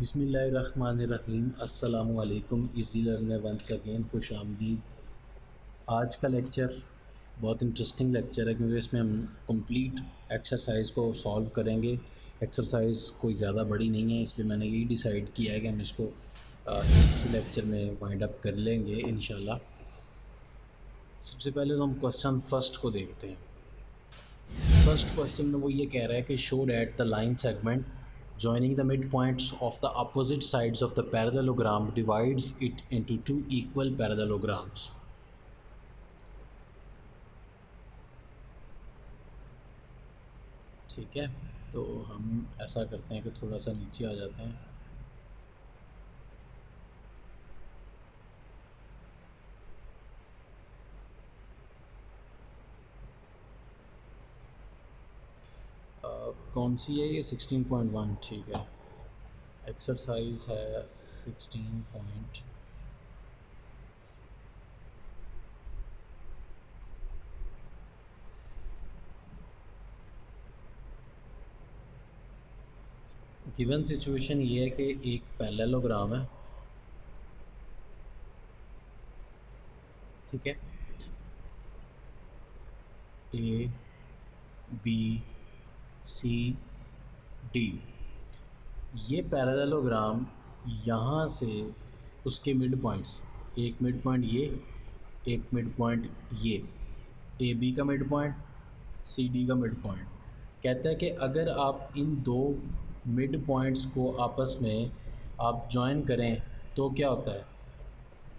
बिस्मिल्लाहिर्रहमानिर्रहीम। अस्सलामुअलैकुम। Easy learner once again खुश आमदीद। आज का लेक्चर बहुत इंटरेस्टिंग लेक्चर है क्योंकि इसमें हम कंप्लीट एक्सरसाइज को सॉल्व करेंगे। एक्सरसाइज कोई ज़्यादा बड़ी नहीं है, इसलिए मैंने यही डिसाइड किया है कि हम इसको इस लेक्चर में वाइंड अप कर लेंगे इंशाल्लाह। सबसे पहले तो हम क्वेश्चन फर्स्ट को देखते हैं। फर्स्ट क्वेश्चन में वो ये कह रहा है कि show that the line segment joining the midpoints of the opposite sides of the parallelogram divides it into two equal parallelograms. ठीक है, तो हम ऐसा करते हैं कि थोड़ा सा नीचे आ जाते हैं। कौन सी है ये? 16.1। ठीक है, एक्सरसाइज है 16 गिवन सिचुएशन ये है कि एक पैरेललोग्राम है, ठीक है, ए बी सी डी। ये पैरेललोग्राम यहाँ से उसके मिड पॉइंट्स, एक मिड पॉइंट ये, एक मिड पॉइंट ये, ए बी का मिड पॉइंट, सी डी का मिड पॉइंट, कहता है कि अगर आप इन दो मिड पॉइंट्स को आपस में आप जॉइन करें तो क्या होता है।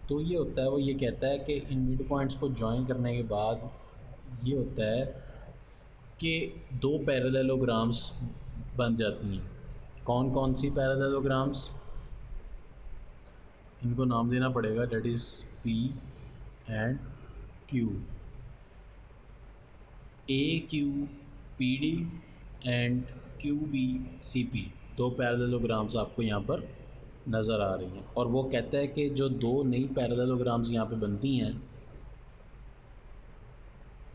तो ये होता है, वो ये कहता है कि इन मिड पॉइंट्स को जॉइन करने के बाद ये होता है कि दो पैरेललोग्राम्स बन जाती हैं। कौन कौन सी पैरेललोग्राम्स? इनको नाम देना पड़ेगा, that is P and Q. A Q P D and Q B C P, दो पैरेललोग्राम्स आपको यहाँ पर नज़र आ रही हैं। और वो कहता है कि जो दो नई पैरेललोग्राम्स यहाँ पे बनती हैं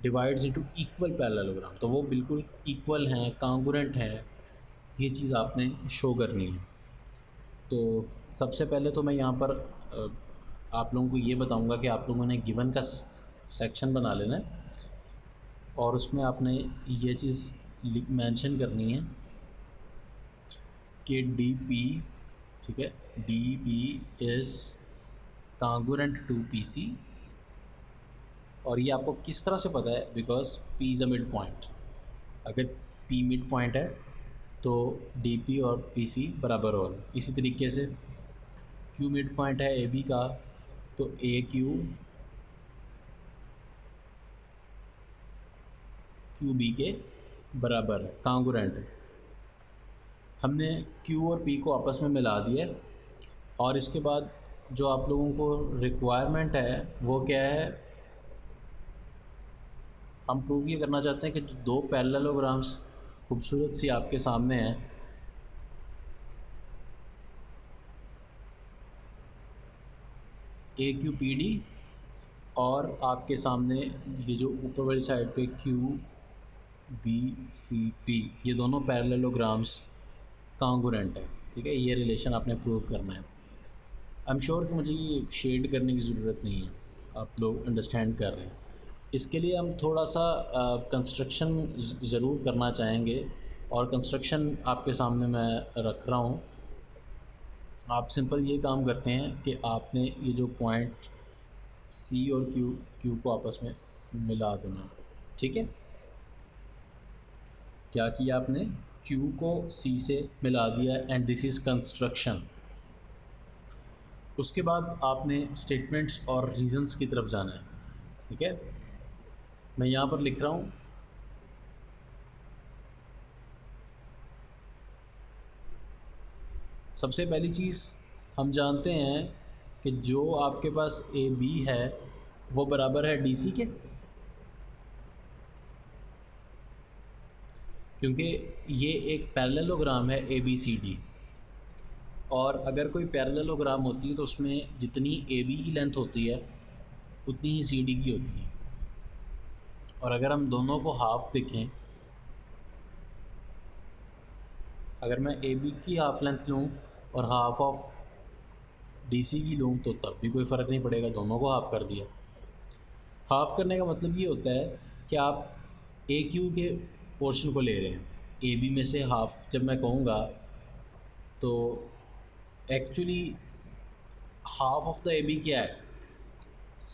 डिवाइड्स इनटू इक्वल पैरेललोग्राम, तो वो बिल्कुल इक्वल हैं, कांगुरेंट हैं। ये चीज़ आपने शो करनी है। तो सबसे पहले तो मैं यहाँ पर आप लोगों को ये बताऊँगा कि आप लोगों ने गिवन का सेक्शन बना लेना है और उसमें आपने ये चीज़ मेंशन करनी है कि डी पी, ठीक है, D P is congruent to P C. और ये आपको किस तरह से पता है? Because P is a mid point. अगर पी मिड पॉइंट है तो डी पी और पी सी बराबर होगा। इसी तरीके से क्यू मिड पॉइंट है ए बी का, तो ए क्यू क्यू बी के बराबर है, कांगुरेंट है। हमने क्यू और पी को आपस में मिला दिया और इसके बाद जो आप लोगों को रिक्वायरमेंट है वो क्या है? हम प्रूव ये करना चाहते हैं कि जो दो पैरेललोग्राम्स खूबसूरत सी आपके सामने हैं, ए क्यू पी डी, और आपके सामने ये जो ऊपर वाली साइड पे क्यू बी सी पी, ये दोनों पैरेललोग्राम्स कांगुरेंट है। ठीक है, ये रिलेशन आपने प्रूव करना है। आई एम श्योर कि मुझे ये शेड करने की ज़रूरत नहीं है, आप लोग अंडरस्टैंड कर रहे हैं। इसके लिए हम थोड़ा सा कंस्ट्रक्शन ज़रूर करना चाहेंगे और कंस्ट्रक्शन आपके सामने मैं रख रहा हूँ। आप सिंपल ये काम करते हैं कि आपने ये जो पॉइंट सी और क्यू को आपस में मिला देना। ठीक है, क्या किया आपने? क्यू को सी से मिला दिया एंड दिस इज़ कंस्ट्रक्शन। उसके बाद आपने स्टेटमेंट्स और रीजंस की तरफ जाना है। ठीक है, मैं यहाँ पर लिख रहा हूँ सबसे पहली चीज़ हम जानते हैं कि जो आपके पास ए बी है वो बराबर है डी सी के, क्योंकि ये एक पैरेललोग्राम है ए बी सी डी। और अगर कोई पैरेललोग्राम होती है तो उसमें जितनी ए बी की लेंथ होती है उतनी ही सी डी की होती है। और अगर हम दोनों को हाफ देखें, अगर मैं ए बी की हाफ लेंथ लूँ और हाफ ऑफ DC की लूँ तो तब भी कोई फ़र्क नहीं पड़ेगा, दोनों को हाफ़ कर दिया। हाफ़ करने का मतलब ये होता है कि आप AQ के पोर्शन को ले रहे हैं, AB में से हाफ़ जब मैं कहूँगा तो actually half of the AB क्या है,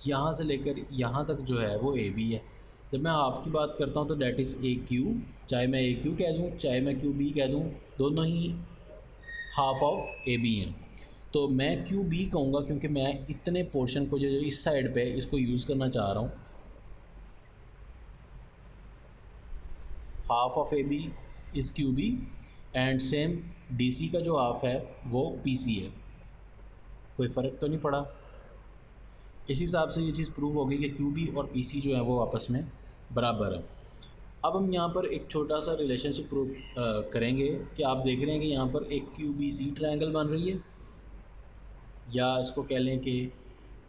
यहाँ से लेकर यहाँ तक जो है वो AB है। जब मैं हाफ़ की बात करता हूँ तो डैट इज़ AQ, चाहे मैं AQ कह दूँ चाहे मैं QB कह दूँ, दोनों ही हाफ़ ऑफ AB हैं। तो मैं QB कहूँगा क्योंकि मैं इतने पोर्शन को जो इस साइड पे इसको यूज़ करना चाह रहा हूँ। Half of AB is QB and same DC का जो हाफ है वो PC है। कोई फ़र्क तो नहीं पड़ा। इस हिसाब से ये चीज़ प्रूव हो गई कि QB और PC जो है वो आपस में बराबर है। अब हम यहाँ पर एक छोटा सा रिलेशनशिप प्रूव करेंगे कि आप देख रहे हैं कि यहाँ पर एक QBC ट्रायंगल बन रही है, या इसको कह लें कि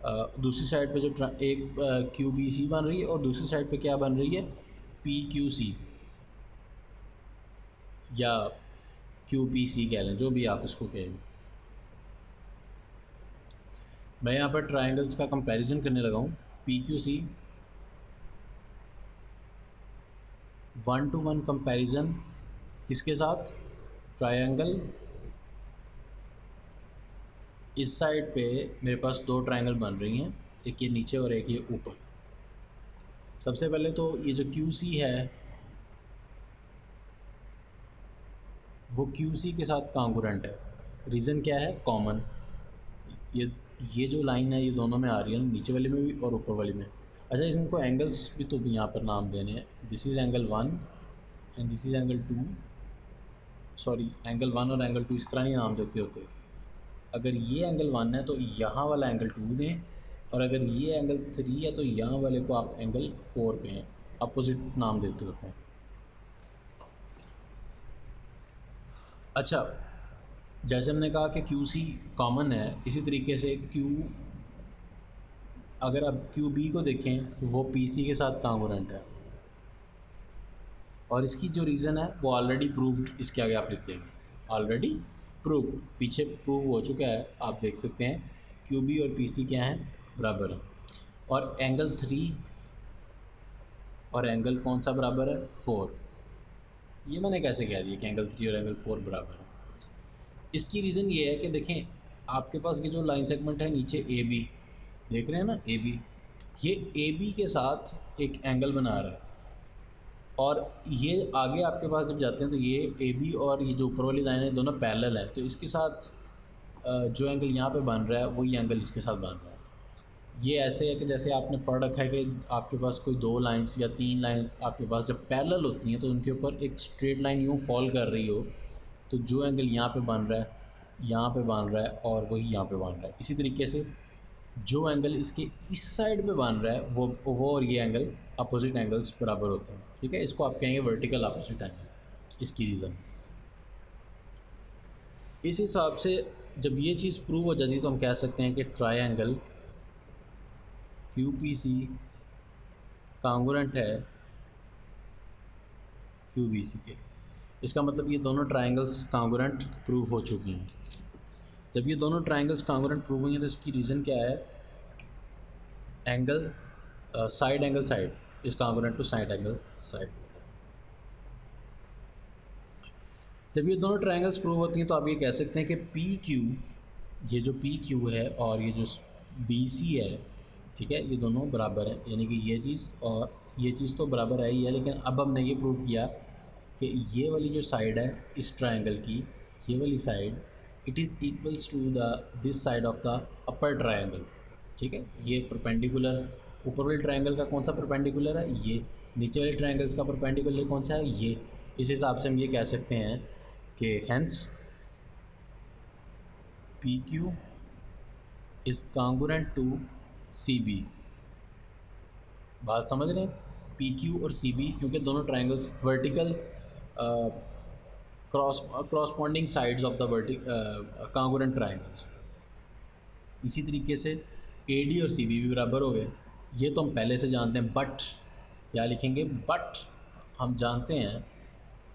दूसरी साइड पे जो एक QBC बन रही है और दूसरी साइड पे क्या बन रही है, PQC या QPC कह लें, जो भी आप इसको कहें। मैं यहाँ पर ट्रायंगल्स का कंपैरिजन करने लगा हूँ। PQC 1-to-1 कंपैरिजन किसके साथ, ट्रायंगल। इस साइड पे मेरे पास दो ट्रायंगल बन रही हैं, एक ये नीचे और एक ये ऊपर। सबसे पहले तो ये जो QC है वो QC के साथ कॉन्ग्रुएंट है। रीज़न क्या है, कॉमन। ये जो लाइन है ये दोनों में आ रही है, नीचे वाले में भी और ऊपर वाले में। अच्छा, इनको एंगल्स भी तो यहाँ पर नाम देने हैं। This is angle 1 and this is angle 2। Sorry, angle 1 और एंगल 2 इस तरह नहीं नाम देते होते। अगर ये एंगल 1 है तो यहाँ वाला एंगल 2 दें, और अगर ये एंगल 3 है तो यहाँ वाले को आप एंगल 4 कहें। अपोजिट नाम देते होते हैं। अच्छा, जैसे हमने कहा कि QC कॉमन है, इसी तरीके से अगर आप QB को देखें तो वो PC के साथ कॉन्ग्रुएंट है, और इसकी जो रीज़न है वो ऑलरेडी प्रूव्ड, इसके आगे आप लिख देंगे ऑलरेडी प्रूव्ड, पीछे प्रूव हो चुका है। आप देख सकते हैं QB और PC क्या हैं, बराबर हैं। और एंगल 3 और एंगल कौन सा बराबर है, 4। ये मैंने कैसे कह दिया कि एंगल 3 और एंगल 4 बराबर है। इसकी रीज़न ये है कि देखें, आपके पास ये जो लाइन सेगमेंट है नीचे AB, देख रहे हैं ना AB, ये AB के साथ एक एंगल बना रहा है, और ये आगे आपके पास जब जाते हैं तो ये AB और ये जो ऊपर वाली लाइन है दोनों पैरेलल है, तो इसके साथ जो एंगल यहाँ पे बन रहा है वही एंगल इसके साथ बन रहा है। ये ऐसे है कि जैसे आपने पढ़ रखा है कि आपके पास कोई 2 लाइंस या 3 लाइंस आपके पास जब पैरेलल होती हैं तो उनके ऊपर एक स्ट्रेट लाइन यूँ फॉल कर रही हो, तो जो एंगल यहाँ पे बन रहा है, यहाँ पे बन रहा है और वही यहाँ पे बन रहा है। इसी तरीके से जो एंगल इसके इस साइड पे बन रहा है वो और ये एंगल अपोजिट एंगल्स बराबर होते हैं। ठीक है, इसको आप कहेंगे वर्टिकल अपोजिट एंगल। इसकी रीज़न इस हिसाब से जब ये चीज़ प्रूव हो जाती है तो हम कह सकते हैं कि ट्रायंगल QPC कॉन्ग्रुएंट है QBC के। इसका मतलब ये दोनों ट्रायंगल्स कॉन्ग्रुएंट प्रूव हो चुकी हैं। जब ये दोनों ट्रायंगल्स कॉन्ग्रुएंट प्रूव हुई हैं तो इसकी रीज़न क्या है, angle side angle side is congruent to side angle side. जब ये दोनों ट्रायंगल्स प्रूव होती हैं तो आप ये कह सकते हैं कि PQ, ये जो PQ है और ये जो BC है, ठीक है, ये दोनों बराबर हैं, यानी कि ये चीज़ और ये चीज़ तो बराबर है ही है। लेकिन अब हमने ये प्रूव किया कि ये वाली जो साइड है इस ट्रायंगल की, ये वाली side, it is equals to this side of the upper triangle. ठीक है, ये परपेंडिकुलर ऊपर वाले ट्रायंगल का कौन सा परपेंडिकुलर है, ये। नीचे वाले ट्रायंगल्स का परपेंडिकुलर कौन सा है, ये। इस हिसाब से हम ये कह सकते हैं कि hence PQ is congruent to CB। बात समझ रहे हैं, PQ और CB, क्योंकि दोनों triangles vertical corresponding sides of the congruent triangles. इसी तरीके से AD और CB भी बराबर हो गए। ये तो हम पहले से जानते हैं, बट क्या लिखेंगे, बट हम जानते हैं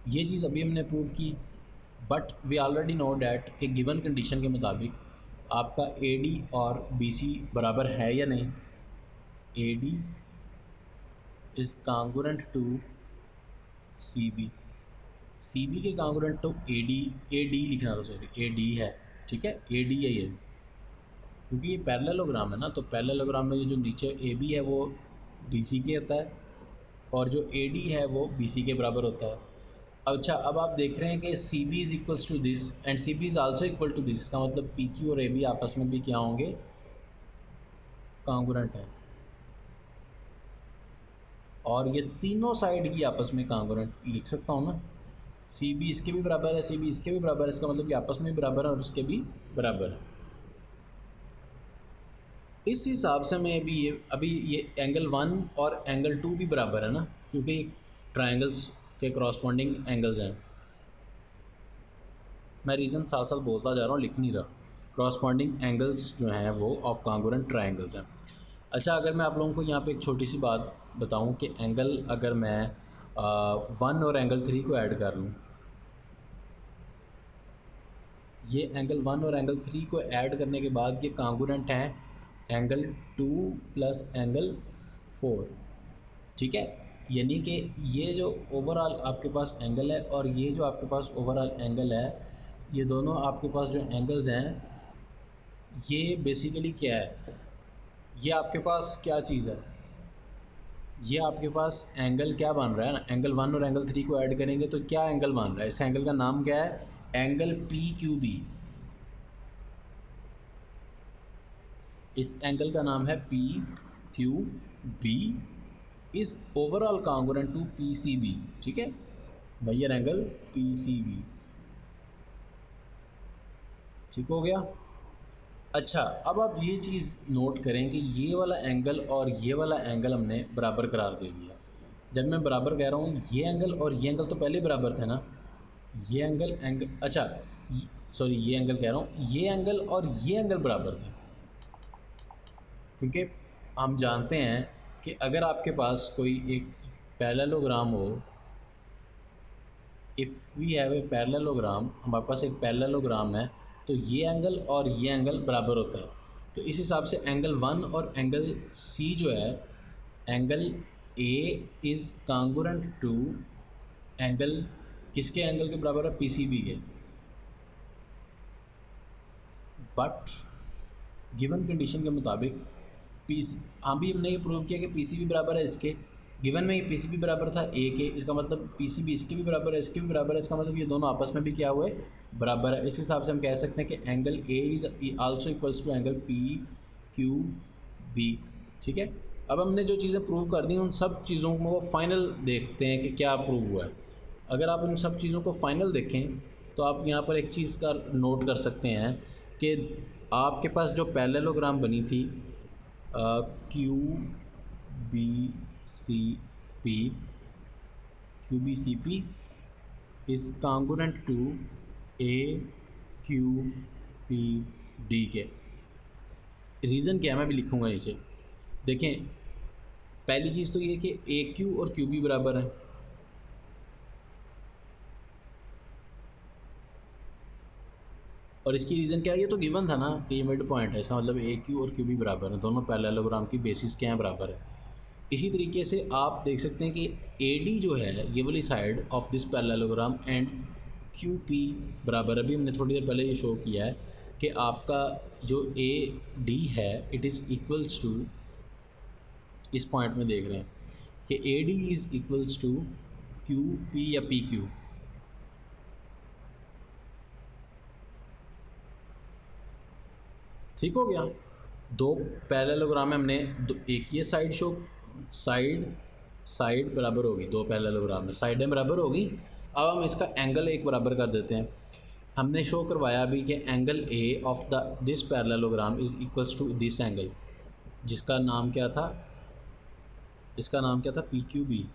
ये चीज़ अभी हमने प्रूव की but we already know that कि गिवन कंडीशन के मुताबिक आपका ए डी और बी सी बराबर है या नहीं। A D is congruent to C B, C B के कांगुरेंट तो ए डी लिखना था, सॉरी ए डी है, ठीक है, ए डी है ये, क्योंकि ये पैरेललोग्राम है ना, तो पैरेललोग्राम में ये जो नीचे ए बी है वो डी सी के होता है और जो ए डी है वो बी सी के बराबर होता है। अच्छा, अब आप देख रहे हैं कि C B is equals to this and C B is also equal to this, का मतलब पी क्यू और ए बी आपस में भी क्या होंगे, कांगुरेंट है, और ये तीनों साइड की आपस में कांगुरेंट लिख सकता हूँ ना, सी बी इसके भी बराबर है, सी बी इसके भी बराबर है, इसका मतलब कि आपस में भी बराबर है और उसके भी बराबर है। इस हिसाब से मैं भी ये अभी ये एंगल 1 और एंगल 2 भी बराबर है ना, क्योंकि ट्रायंगल्स के करस्पॉन्डिंग एंगल्स हैं। मैं रीज़न साथ साथ बोलता जा रहा हूँ, लिख नहीं रहा। करस्पॉन्डिंग एंगल्स जो हैं वो ऑफ कांगुरेंट ट्रायंगल्स हैं। अच्छा, अगर मैं आप लोगों को यहाँ पे एक छोटी सी बात बताऊँ कि एंगल अगर मैं 1 और एंगल 3 को ऐड कर लूँ, ये एंगल 1 और एंगल 3 को ऐड करने के बाद ये कांगुरेंट हैं एंगल 2 प्लस एंगल 4, ठीक है। यानी कि ये जो ओवरऑल आपके पास एंगल है और ये जो आपके पास ओवरऑल एंगल है, ये दोनों आपके पास जो एंगल्स हैं ये बेसिकली क्या है, ये आपके पास क्या चीज़ है, ये आपके पास एंगल क्या बन रहा है ना, एंगल 1 और एंगल 3 को ऐड करेंगे तो क्या एंगल बन रहा है, इस एंगल का नाम क्या है, एंगल पी क्यू बी। इस एंगल का नाम है P Q B, is overall congruent to P C B, ठीक है, measure angle P C B, ठीक हो गया। अच्छा, अब आप ये चीज़ नोट करें कि ये वाला एंगल और ये वाला एंगल हमने बराबर करार दे दिया। जब मैं बराबर कह रहा हूँ, ये एंगल और ये एंगल तो पहले बराबर थे ना, ये एंगल अच्छा सॉरी ये एंगल कह रहा हूँ, ये एंगल और ये एंगल बराबर थे, क्योंकि हम जानते हैं कि अगर आपके पास कोई एक पैरेललोग्राम हो, if we have a parallelogram, हमारे पास एक पैरेललोग्राम है, तो ये एंगल और ये एंगल बराबर होता है। तो इस हिसाब से एंगल 1 और एंगल सी जो है, angle A is congruent to angle, किसके एंगल के बराबर है, पी सी बी के। बट गिवन कंडीशन के मुताबिक हाँ भी हमने ये प्रूव किया कि पी सी बी बराबर है इसके, गिवन में ये पी सी बी बराबर था ए के, इसका मतलब पी सी बी इसके भी बराबर है, इसके भी बराबर है, इसका मतलब ये दोनों आपस में भी क्या हुए, बराबर है। इस हिसाब से हम कह सकते हैं कि angle A is also equals to angle P Q B, ठीक है। अब हमने जो चीज़ें प्रूव कर दी उन सब चीज़ों को फाइनल देखते हैं कि क्या प्रूव हुआ है। अगर आप उन सब चीज़ों को फाइनल देखें तो आप यहाँ पर एक चीज़ का नोट कर सकते हैं कि आपके पास जो पैरेललोग्राम बनी थी Q B C P, Q B C P is congruent to A Q P D के। रीज़न क्या है मैं भी लिखूँगा नीचे। देखें, पहली चीज़ तो ये कि ए क्यू और क्यू बी बराबर है, और इसकी रीज़न क्या है, ये तो गिवन था ना कि ये मिड पॉइंट है, इसका मतलब ए क्यू और क्यू बी बराबर है, दोनों पैरेललोग्राम की बेसिस क्या है, बराबर है। इसी तरीके से आप देख सकते हैं कि ए डी जो है ये वाली side of this parallelogram and Q P बराबर, अभी हमने थोड़ी देर पहले ये शो किया है कि आपका जो ए डी है इट इज़ इक्वल्स टू, इस पॉइंट में देख रहे हैं कि A D is equals to Q P या पी क्यू, ठीक हो गया। दो पैरेललोग्राम में हमने एक ये साइड शो, साइड बराबर होगी, दो पैरेललोग्राम में साइडें बराबर होगी। अब हम इसका एंगल एक बराबर कर देते हैं। हमने शो करवाया अभी कि angle a of this parallelogram is equals to this angle, जिसका नाम क्या था, इसका नाम क्या था, पी क्यू बी।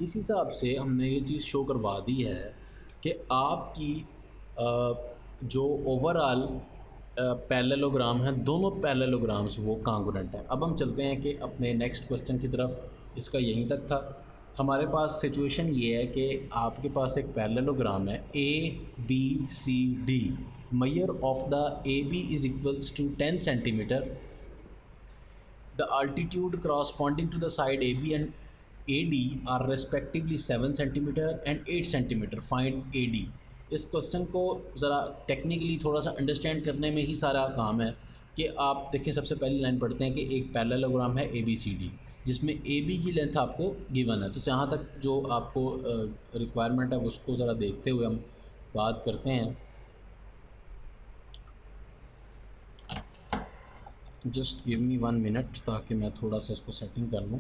इस हिसाब से हमने ये चीज़ शो करवा दी है कि आपकी जो ओवरऑल पैरेललोग्राम हैं, दोनों पैरेललोग्राम्स वो कांगुरेंट हैं। अब हम चलते हैं कि अपने नेक्स्ट क्वेश्चन की तरफ, इसका यहीं तक था। हमारे पास सिचुएशन ये है कि आपके पास एक पैरेललोग्राम है ABCD, measure of the AB is equals to 10 centimetre, the altitude corresponding to the side AB and AD are respectively 7 centimetre and 8 centimetre, find AD। इस क्वेश्चन को ज़रा टेक्निकली थोड़ा सा अंडरस्टैंड करने में ही सारा काम है कि आप देखें, सबसे पहली लाइन पढ़ते हैं कि एक पैरेललोग्राम है ABCD जिसमें AB की लेंथ आपको गिवन है। तो यहाँ तक जो आपको रिक्वायरमेंट है उसको ज़रा देखते हुए हम बात करते हैं। जस्ट गिव मी 1 मिनट ताकि मैं थोड़ा सा इसको सेटिंग कर लूँ।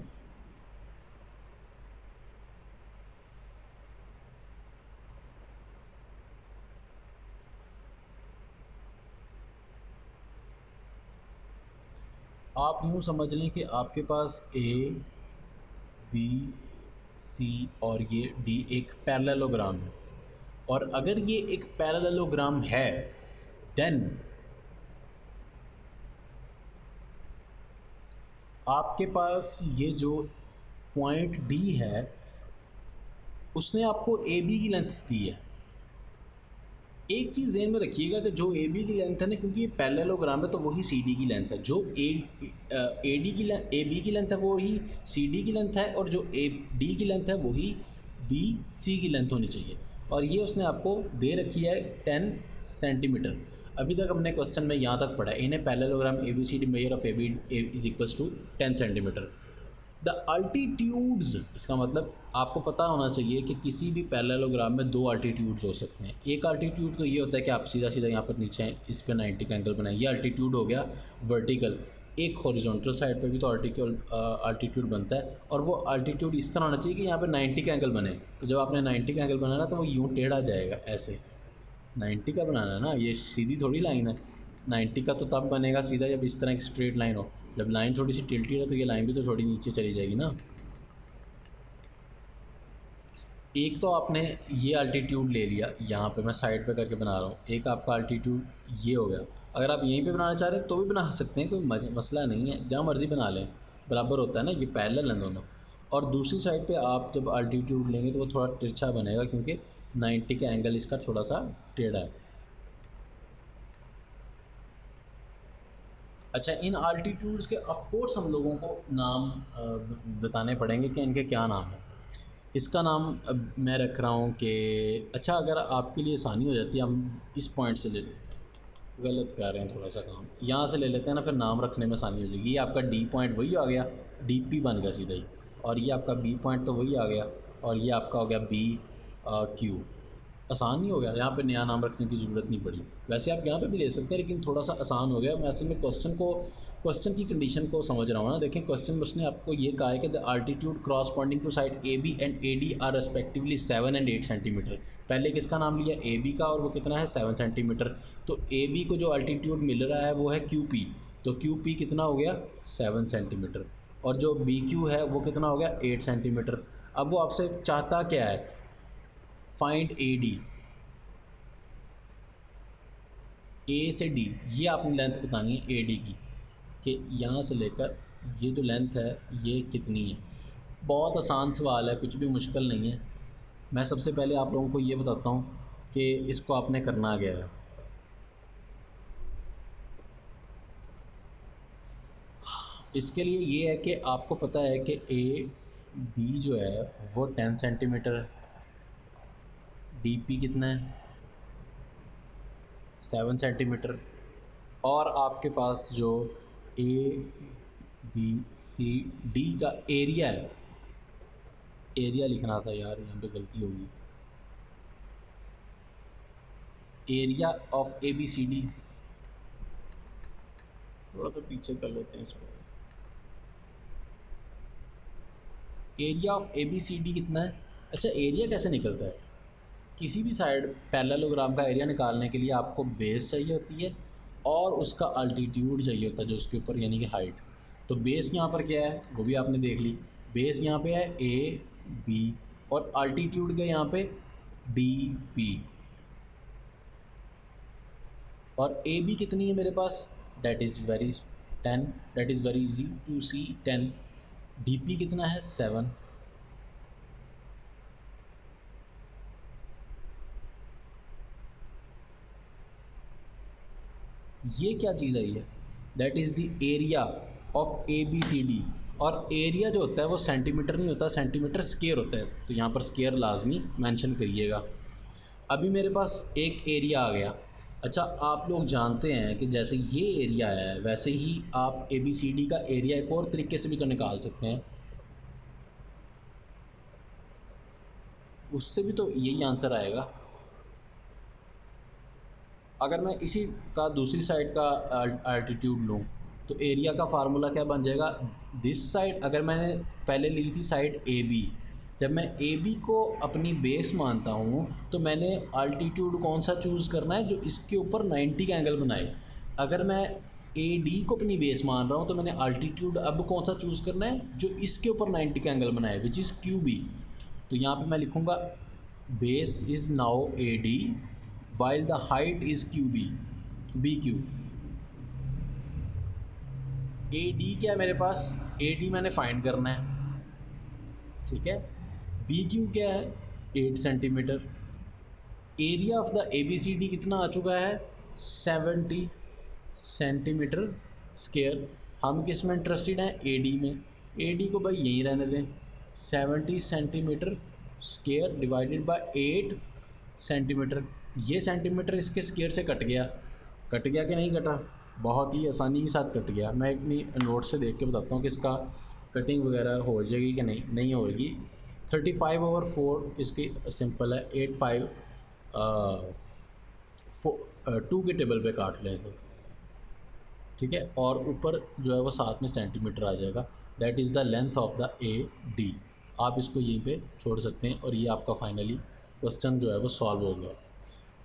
आप यूँ समझ लें कि आपके पास ABC और ये D एक पैरेललोग्राम है, और अगर ये एक पैरेललोग्राम है देन आपके पास ये जो पॉइंट D है उसने आपको AB की लेंथ दी है। एक चीज़ ध्यान में रखिएगा कि जो AB की लेंथ है ना, क्योंकि ये पैरेललोग्राम है तो वही CD की लेंथ है, जो AB की लेंथ है वही CD की लेंथ है, और जो AD की लेंथ है वही BC की लेंथ होनी चाहिए। और ये उसने आपको दे रखी है 10 सेंटीमीटर। अभी तक हमने क्वेश्चन में यहाँ तक पढ़ा, in a parallelogram ABCD measure of AB is equals to 10 centimetre. The altitudes, इसका मतलब आपको पता होना चाहिए कि किसी भी पैरेललोग्राम में दो अल्टीट्यूड्स हो सकते हैं। एक अल्टीट्यूड तो ये होता है कि आप सीधा सीधा यहाँ पर नीचे हैं, इस पर 90 का एंगल बनाएं, ये अल्टीट्यूड हो गया वर्टिकल। एक हॉरिजॉन्टल साइड पे भी तो अल्टीट्यूड बनता है, और वो अल्टीट्यूड इस तरह होना चाहिए कि यहाँ पर 90 का एंगल बने। तो जब आपने 90 का एंगल बनाना तो वो यूँ टेढ़ा जाएगा, ऐसे 90 का बनाना है ना, ये सीधी थोड़ी लाइन है। 90 का तो तब बनेगा सीधा जब इस तरह की स्ट्रेट लाइन हो। जब लाइन थोड़ी सी टिल्टेड है तो ये लाइन भी तो थोड़ी नीचे चली जाएगी ना। एक तो आपने ये अल्टीट्यूड ले लिया, यहाँ पे मैं साइड पे करके बना रहा हूँ, एक आपका अल्टीट्यूड ये हो गया। अगर आप यहीं पे बनाना चाह रहे हैं तो भी बना सकते हैं, कोई मसला नहीं है, जहाँ मर्ज़ी बना लें, बराबर होता है ना, ये पैरेलल हैं दोनों। और दूसरी साइड पे आप जब अल्टीट्यूड लेंगे तो वो थोड़ा तिरछा बनेगा, क्योंकि 90 का एंगल इसका थोड़ा सा टेढ़ा है। अच्छा, इन अल्टीट्यूड्स के ऑफ कोर्स हम लोगों को नाम बताने पड़ेंगे कि इनके क्या नाम है। इसका नाम अब मैं रख रहा हूँ कि, अच्छा अगर आपके लिए आसानी हो जाती है हम इस पॉइंट से ले लेते हैं, गलत कर रहे हैं थोड़ा सा काम, यहाँ से ले लेते हैं ना, फिर नाम रखने में आसानी हो जाएगी। ये आपका D पॉइंट वही आ गया, DP बन गया सीधा ही, और ये आपका B पॉइंट तो वही आ गया, और ये आपका हो गया BQ। आसान नहीं हो गया, यहाँ पे नया नाम रखने की ज़रूरत नहीं पड़ी। वैसे आप यहाँ पे भी ले सकते हैं, लेकिन थोड़ा सा आसान हो गया। मैं असल में क्वेश्चन की कंडीशन को समझ रहा हूँ ना। देखें, क्वेश्चन में उसने आपको ये कहा है कि the altitude corresponding to side AB and AD are respectively 7 and 8 centimetre. पहले किसका नाम लिया? AB का, और वो कितना है? 7 सेंटीमीटर। तो AB को जो अल्टीट्यूड मिल रहा है वो है QP, तो QP कितना हो गया? 7 सेंटीमीटर। और जो BQ है वो कितना हो गया? 8 सेंटीमीटर। अब वो आपसे चाहता क्या है? फाइंड AD, A से D, ये आपने लेंथ बतानी है AD की, कि यहाँ से लेकर ये जो लेंथ है ये कितनी है। बहुत आसान सवाल है, कुछ भी मुश्किल नहीं है। मैं सबसे पहले आप लोगों को ये बताता हूँ कि इसको आपने करना क्या है। इसके लिए ये है कि आपको पता है कि AB जो है वो 10 सेंटीमीटर है, DP कितना है? 7 सेंटीमीटर। और आपके पास जो ABCD का एरिया है, एरिया लिखना था यार, यहाँ पे गलती होगी। एरिया ऑफ ABCD, थोड़ा सा पीछे कर लेते हैं इसको। एरिया ऑफ ABCD कितना है? अच्छा, एरिया कैसे निकलता है? किसी भी साइड पैरेललोग्राम का एरिया निकालने के लिए आपको बेस चाहिए होती है और उसका अल्टीट्यूड चाहिए होता है जो उसके ऊपर, यानी कि हाइट। तो बेस यहाँ पर क्या है वो भी आपने देख ली, बेस यहाँ पे है AB, और अल्टीट्यूड का यहाँ पे DP। और AB कितनी है मेरे पास? That is very 10, that is very easy to see 10। DP कितना है? 7। ये क्या चीज़ आई है, that is the area of A B C D. और एरिया जो होता है वो सेंटीमीटर नहीं होता, सेंटीमीटर स्क्वायर होता है, तो यहाँ पर स्क्वायर लाजमी मेंशन करिएगा। अभी मेरे पास एक एरिया आ गया। अच्छा, आप लोग जानते हैं कि जैसे ये एरिया है वैसे ही आप ए बी सी डी का एरिया एक और तरीके से भी तो निकाल सकते हैं, उससे भी तो यही आंसर आएगा। अगर मैं इसी का दूसरी साइड का अल्टीट्यूड लूँ तो एरिया का फार्मूला क्या बन जाएगा, दिस साइड, अगर मैंने पहले ली थी साइड ए बी, जब मैं ए बी को अपनी बेस मानता हूँ तो मैंने अल्टीट्यूड कौन सा चूज़ करना है, जो इसके ऊपर 90 का एंगल बनाए। अगर मैं ए डी को अपनी बेस मान रहा हूँ तो मैंने अल्टीट्यूड अब कौन सा चूज़ करना है, जो इसके ऊपर 90 का एंगल बनाए, विच इज़ क्यू बी। तो यहाँ पे मैं लिखूँगा base is now A D while the height is QB BQ। AD क्या है मेरे पास, AD मैंने फाइंड करना है, ठीक है। BQ क्या है, 8 centimetre. Area of the ABCD कितना आ चुका है, 70 सेंटीमीटर स्क्वायर। हम किस में इंटरेस्टेड हैं, AD में। AD को भाई यहीं रहने दें, 70 centimetre square divided by 8 centimetre. ये सेंटीमीटर इसके स्क्वायर से कट गया कि नहीं कटा, बहुत ही आसानी के साथ कट गया। मैं अपनी नोट से देख के बताता हूँ कि इसका कटिंग वगैरह हो जाएगी कि नहीं होगी। 35/4 इसकी सिंपल है, 85 2 के टेबल पे काट लें तो ठीक है। और ऊपर जो है वो साथ में सेंटीमीटर आ जाएगा, that is the length of the AD। आप इसको यहीं पे छोड़ सकते हैं और ये आपका फाइनली क्वेश्चन जो है वो सॉल्व हो गया।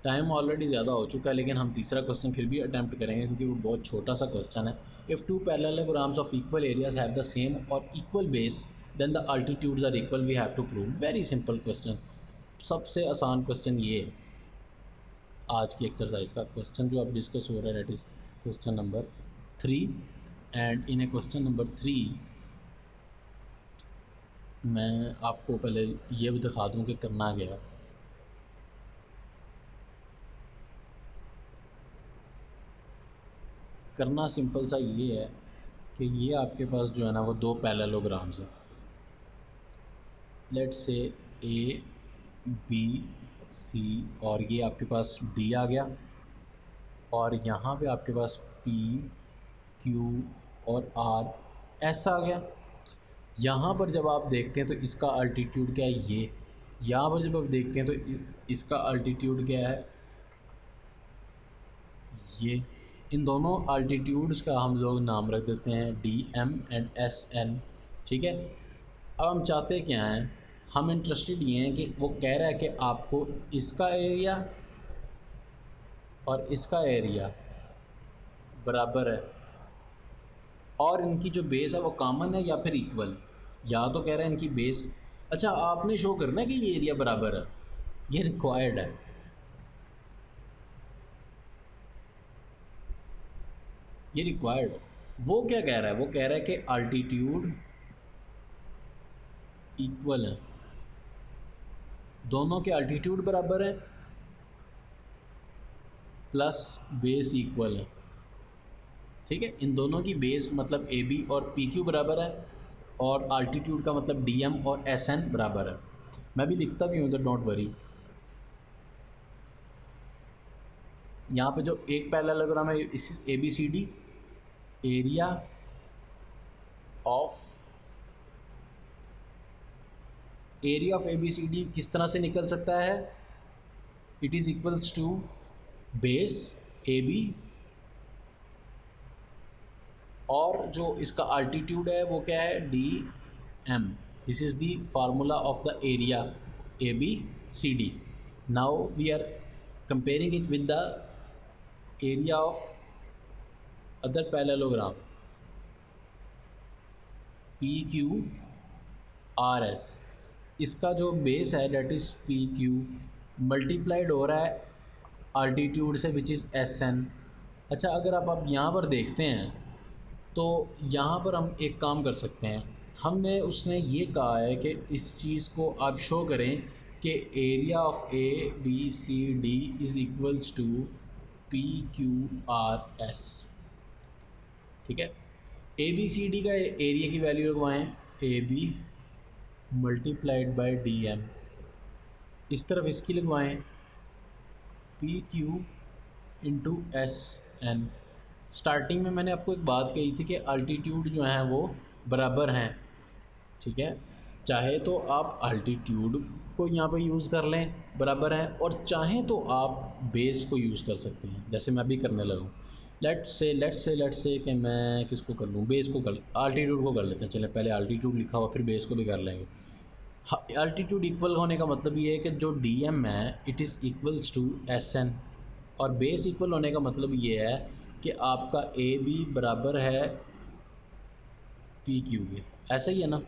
टाइम ऑलरेडी ज़्यादा हो चुका है, लेकिन हम तीसरा क्वेश्चन फिर भी अटैम्प्ट करेंगे क्योंकि वो बहुत छोटा सा क्वेश्चन है। If 2 parallelograms of equal areas have the same और equal base then the altitudes are equal, we have to prove. Very simple question, सबसे आसान क्वेश्चन ये है आज की एक्सरसाइज का। क्वेश्चन जो अब डिस्कस हो रहा है that is question number 3 and in A question number 3 मैं आपको पहले ये भी दिखा दूँ कि करना गया। करना सिंपल सा ये है कि ये आपके पास जो है ना वो 2 पैरेललोग्राम्स हैं, let's say A B C, और ये आपके पास D आ गया, और यहाँ पे आपके पास P Q और R S आ गया। यहाँ पर जब आप देखते हैं तो इसका अल्टीट्यूड क्या है, ये यहाँ पर जब आप देखते हैं तो इसका अल्टीट्यूड क्या है, ये। इन दोनों अल्टीट्यूड्स का हम लोग नाम रख देते हैं DM एंड SN, ठीक है। अब हम चाहते क्या हैं, हम इंटरेस्टेड ये हैं कि वो कह रहा है कि आपको इसका एरिया और इसका एरिया बराबर है और इनकी जो बेस है वो कॉमन है या फिर इक्वल, या तो कह रहा है इनकी बेस। अच्छा, आपने शो करना है कि ये एरिया बराबर है, ये रिक्वायर्ड है। ये रिक्वायर्ड, वो क्या कह रहा है, वो कह रहा है कि अल्टीट्यूड इक्वल है, दोनों के अल्टीट्यूड बराबर है प्लस बेस इक्वल है, ठीक है। इन दोनों की बेस मतलब AB और PQ बराबर है और अल्टीट्यूड का मतलब DM और SN बराबर है। मैं भी लिखता भी हूँ तो डोंट वरी। यहाँ पे जो एक पैरेललोग्राम है इस ABCD, एरिया ऑफ ABCD किस तरह से निकल सकता है, it is equals to base AB और जो इसका अल्टीट्यूड है वो क्या है, DM। This is the formula of the area ABCD। Now we are comparing it with the area of other parallelogram PQRS। इसका जो बेस है डेट इज़ PQ मल्टीप्लाइड हो रहा है अल्टीट्यूड से विच इज़ SN। अच्छा, अगर आप यहाँ पर देखते हैं तो यहाँ पर हम एक काम कर सकते हैं, हमने उसने ये कहा है कि इस चीज़ को आप शो करें कि area of ABCD is equals to PQRS, ठीक है। ABCD का एरिया की वैल्यू लगवाएं, AB मल्टीप्लाइड बाय DM, इस तरफ इसकी लगवाएं PQ इंटू SN। स्टार्टिंग में मैंने आपको एक बात कही थी कि अल्टीट्यूड जो हैं वो बराबर हैं, ठीक है। चाहे तो आप अल्टीट्यूड को यहाँ पे यूज़ कर लें, बराबर है, और चाहें तो आप बेस को यूज़ कर सकते हैं, जैसे मैं अभी करने लगा हूँ। लेट्स से कि मैं किसको कर लूँ, बेस को कर, अल्टीट्यूड को कर लेते हैं। चलें, पहले अल्टीट्यूड लिखा हुआ फिर बेस को भी कर लेंगे। हाँ, अल्टीट्यूड इक्वल होने का मतलब ये है कि जो DM है it is equals to SN, और बेस इक्वल होने का मतलब ये है कि आपका AB बराबर है PQ के। ऐसा ही है ना।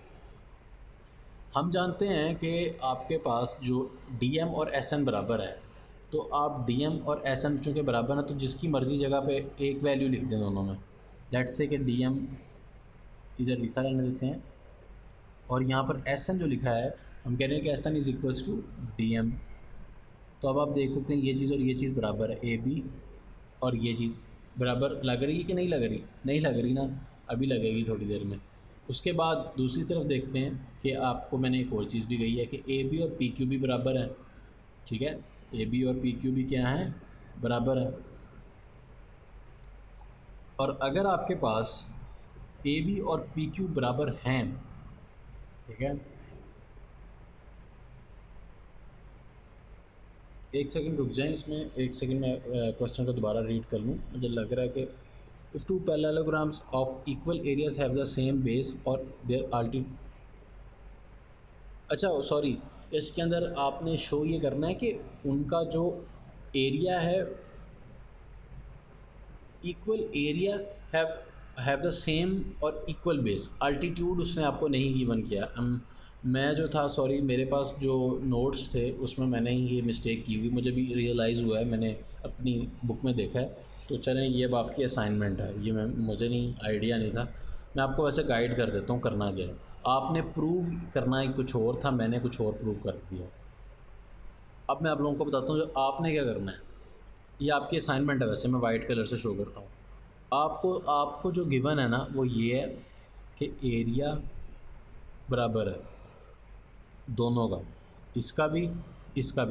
हम जानते हैं कि आपके पास जो DM और SN बराबर है, तो आप DM और SN चूँकि बराबर है तो जिसकी मर्ज़ी जगह पे एक वैल्यू लिख दें दोनों में। लेट्स से कि DM इधर लिखा रहने देते हैं, और यहाँ पर SN जो लिखा है हम कह रहे हैं कि SN is equals to DM। तो अब आप देख सकते हैं ये चीज़ और ये चीज़ बराबर है, AB और ये चीज़ बराबर लग रही है कि नहीं लग रही? नहीं लग रही ना, अभी लगेगी थोड़ी देर में। उसके बाद दूसरी तरफ देखते हैं कि आपको मैंने एक और चीज़ भी कही है कि AB और PQ भी बराबर है, ठीक है। AB और PQ भी क्या है, बराबर है। और अगर आपके पास AB और PQ बराबर हैं, ठीक है, एक सेकंड रुक जाएं, इसमें एक सेकंड में क्वेश्चन को दोबारा रीड कर लूँ। मुझे लग रहा है कि if two parallelograms of equal areas have the same base और देयर अल्टीट्यूड, अच्छा सॉरी, इसके अंदर आपने शो ये करना है कि उनका जो एरिया है, equal area have the same और इक्वल बेस। अल्टीट्यूड उसने आपको नहीं गिवन किया। मैं जो था, सॉरी, मेरे पास जो नोट्स थे उसमें मैंने ही ये मिस्टेक की हुई, मुझे भी रियलाइज़ हुआ है, मैंने अपनी बुक में देखा है। तो चलें, ये अब आपकी असाइनमेंट है, ये मुझे नहीं आइडिया नहीं था। मैं आपको वैसे गाइड कर देता हूँ करना क्या है। आपने प्रूव करना ही कुछ और था, मैंने कुछ और प्रूव कर दिया। अब मैं आप लोगों को बताता हूँ जो आपने क्या करना है। ये आपकी असाइनमेंट है, वैसे मैं वाइट कलर से शो करता हूँ। आपको जो गिवन है ना वो ये है कि एरिया बराबर है दोनों का, इसका भी।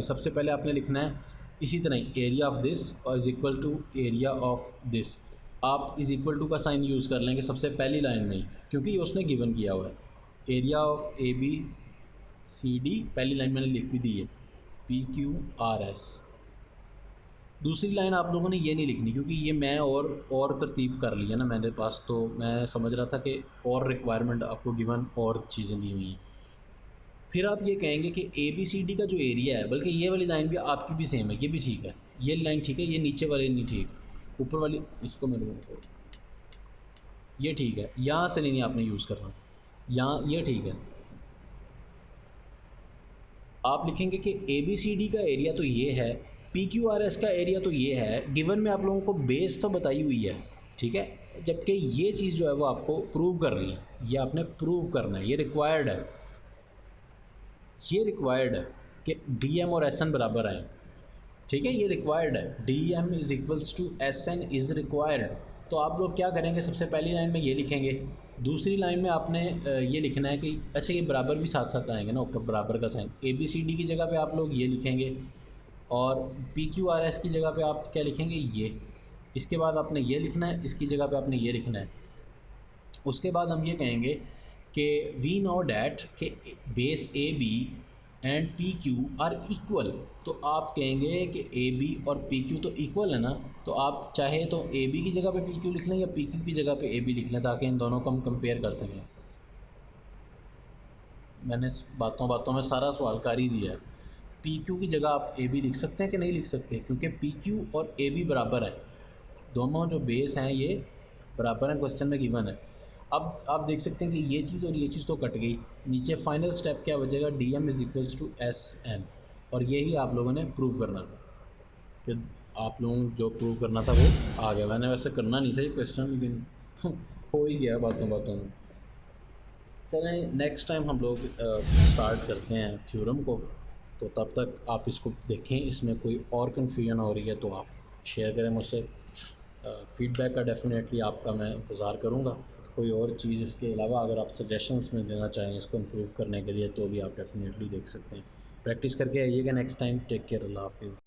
सबसे पहले आपने लिखना है इसी तरह ही एरिया ऑफ दिस और is equal to area of this. आप इज़ इक्वल टू का साइन यूज़ कर लेंगे सबसे पहली लाइन में ही, क्योंकि ये उसने गिवन किया हुआ है। एरिया ऑफ ABCD पहली लाइन मैंने लिख भी दी है, PQRS। दूसरी लाइन आप लोगों ने ये नहीं लिखनी, क्योंकि ये मैं और तरतीब कर लिया ना मेरे पास, तो मैं समझ रहा था कि और रिक्वायरमेंट आपको गिवन और चीज़ें दी हुई हैं। फिर आप ये कहेंगे कि ABCD का जो एरिया है, बल्कि ये वाली लाइन भी आपकी भी सेम है, ये भी ठीक है, ये लाइन ठीक है, ये नीचे वाली नहीं ठीक, ऊपर वाली इसको मैं लूँगा, ये ठीक है, यहाँ से नहीं आपने यूज़ करना, यहाँ ये ठीक है। आप लिखेंगे कि ABCD का एरिया तो ये है, PQRS का एरिया तो ये है। गिवन में आप लोगों को बेस तो बताई हुई है, ठीक है, जबकि ये चीज़ जो है वो आपको प्रूव कर रही है, ये आपने प्रूव करना है, ये रिक्वायर्ड है, ये रिक्वायर्ड है कि DM और SN बराबर आए, ठीक है, ये रिक्वायर्ड है। DM is equals to SN is required. तो आप लोग क्या करेंगे, सबसे पहली लाइन में ये लिखेंगे, दूसरी लाइन में आपने ये लिखना है कि अच्छा ये बराबर भी साथ साथ आएंगे ना, ऊपर बराबर का साइन। ABCD की जगह पे आप लोग ये लिखेंगे, और PQRS की जगह पे आप क्या लिखेंगे, ये। इसके बाद आपने ये लिखना है, इसकी जगह पे आपने ये लिखना है। उसके बाद हम ये कहेंगे कि वी नो डैट कि base AB and PQ are equal. तो आप कहेंगे कि AB और PQ तो इक्वल है ना, तो आप चाहे तो AB की जगह पे PQ लिख लें या PQ की जगह पे AB लिख लें, ताकि इन दोनों को हम कंपेयर कर सकें। मैंने बातों बातों में सारा सवाल कर ही दिया है। PQ की जगह आप AB लिख सकते हैं कि नहीं लिख सकते, क्योंकि PQ और AB बराबर है, दोनों जो बेस हैं ये बराबर हैं, क्वेश्चन में गिवन है। अब आप देख सकते हैं कि ये चीज़ और ये चीज़ तो कट गई, नीचे फाइनल स्टेप क्या बचेगा, DM is equals to SN, और यही आप लोगों ने प्रूव करना था। कि आप लोगों को जो प्रूव करना था वो आ गया। मैंने वैसे करना नहीं था ये क्वेश्चन, लेकिन हो ही गया बातों बातों में। चलें, नेक्स्ट टाइम हम लोग स्टार्ट करते हैं थ्योरम को, तो तब तक आप इसको देखें, इसमें कोई और कन्फ्यूजन हो रही है तो आप शेयर करें मुझसे। फ़ीडबैक का डेफ़िनेटली आपका मैं इंतज़ार करूँगा। कोई और चीज़ इसके अलावा अगर आप सजेशंस में देना चाहें इसको इम्प्रूव करने के लिए तो भी आप डेफ़िनेटली देख सकते हैं। प्रैक्टिस करके आइएगा नेक्स्ट टाइम। टेक केयर, अल्लाह हाफ़िज़।